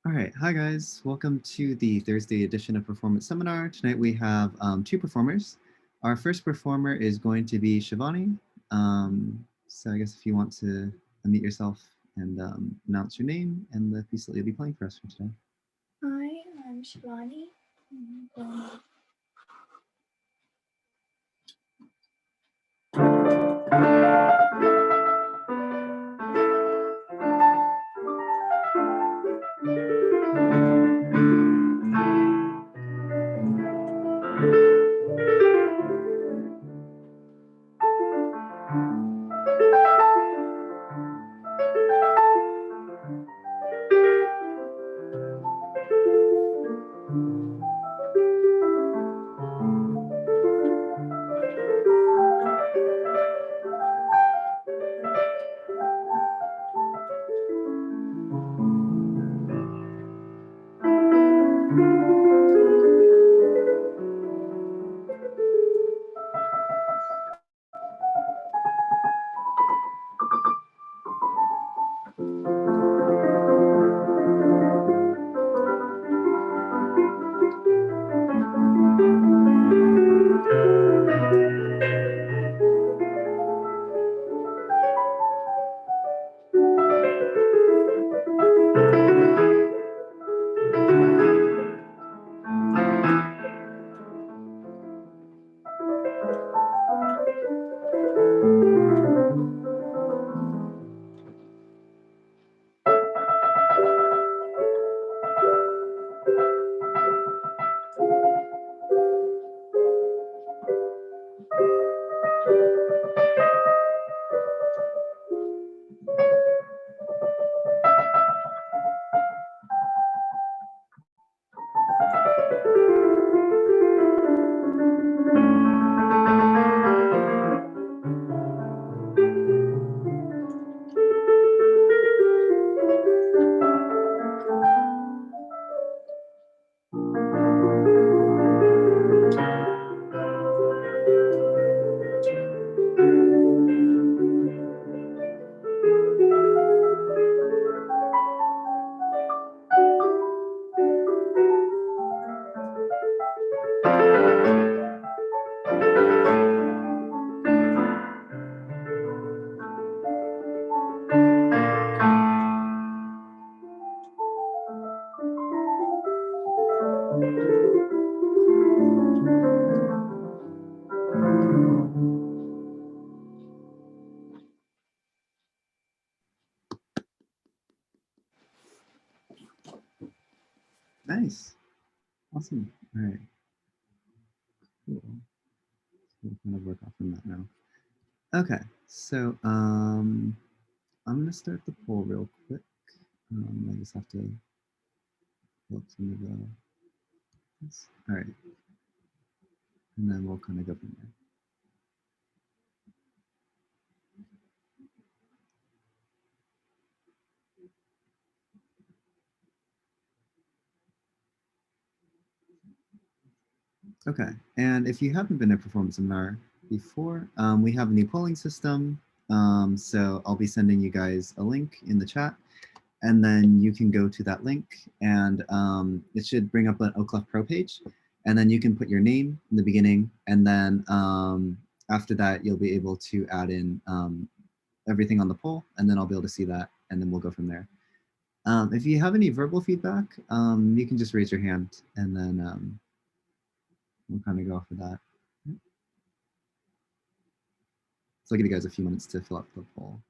All right, hi guys. Welcome to the Thursday edition of Performance Seminar. Tonight we have two performers. Our first performer is going to be Shivani. So I guess if you want to unmute yourself and announce your name and the piece that you'll be playing for us for today. Hi, I'm Shivani. Nice, awesome. All right, cool. We'll kind of work off from that now. Okay, so I'm gonna start the poll real quick. I just have to look some of the. All right, and then we'll kind of go from there. Okay, and if you haven't been to a performance seminar before, we have a new polling system. So I'll be sending you guys a link in the chat, and then you can go to that link, and it should bring up an Oclef Pro page, and then you can put your name in the beginning, and then after that, you'll be able to add in everything on the poll, and then I'll be able to see that, and then we'll go from there. If you have any verbal feedback, you can just raise your hand, and then we'll kind of go off of that. So I'll give you guys a few minutes to fill out the poll.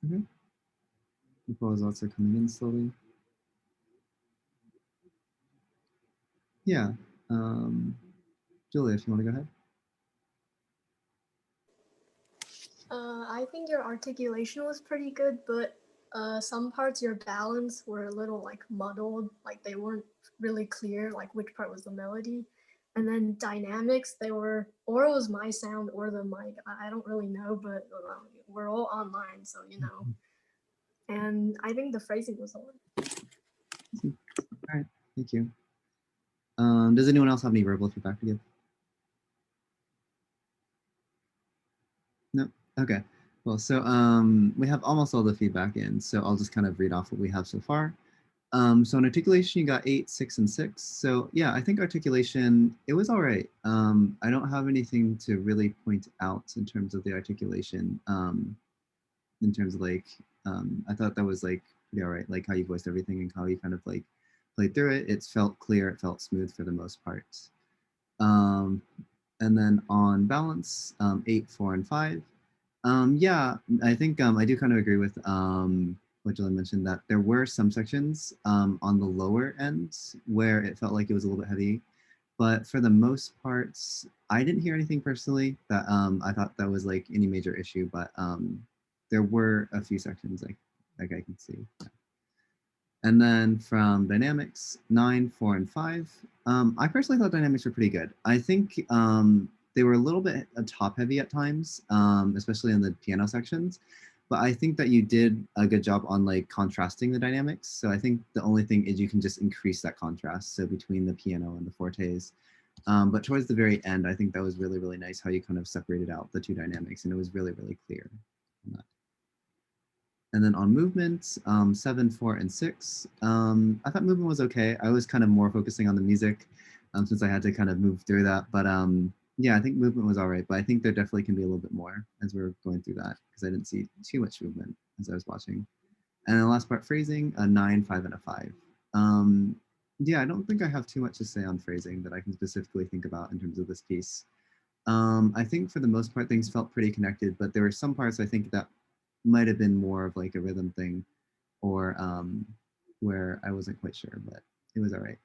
Okay. The results are coming in slowly. Yeah. Julia, if you want to go ahead. I think your articulation was pretty good, but some parts your balance were a little like muddled, like they weren't really clear, like which part was the melody. And then dynamics, they were, or it was my sound or the mic. I don't really know, but we're all online, so you know. And I think the phrasing was all. All right. Thank you. Does anyone else have any verbal feedback to give? No. Okay. Well, so we have almost all the feedback in, so I'll just kind of read off what we have so far. So in articulation, you got 8, 6, and 6. So yeah, I think articulation, it was all right. I don't have anything to really point out in terms of the articulation. In terms of like, I thought that was like pretty all right, like how you voiced everything and how you kind of like played through it. It felt clear, it felt smooth for the most part. Um, and then on balance, 8, 4, and 5. Yeah, I think I do kind of agree with what Julie mentioned that there were some sections on the lower end where it felt like it was a little bit heavy. But for the most parts, I didn't hear anything personally that I thought that was like any major issue. But there were a few sections like I can see. Yeah. And then from dynamics, 9, 4, and 5. I personally thought dynamics were pretty good. I think they were a little bit top heavy at times, especially in the piano sections. But I think that you did a good job on like contrasting the dynamics. So I think the only thing is you can just increase that contrast. So between the piano and the fortes. But towards the very end, I think that was really, really nice how you kind of separated out the two dynamics and it was really, really clear. And then on movement, 7, 4, and 6, I thought movement was okay. I was kind of more focusing on the music since I had to kind of move through that. But yeah, I think movement was all right. But I think there definitely can be a little bit more as we're going through that because I didn't see too much movement as I was watching. And then the last part, phrasing, a 9, 5, and a 5. Yeah, I don't think I have too much to say on phrasing that I can specifically think about in terms of this piece. I think for the most part, things felt pretty connected, but there were some parts I think that might have been more of like a rhythm thing or where I wasn't quite sure, but it was all right.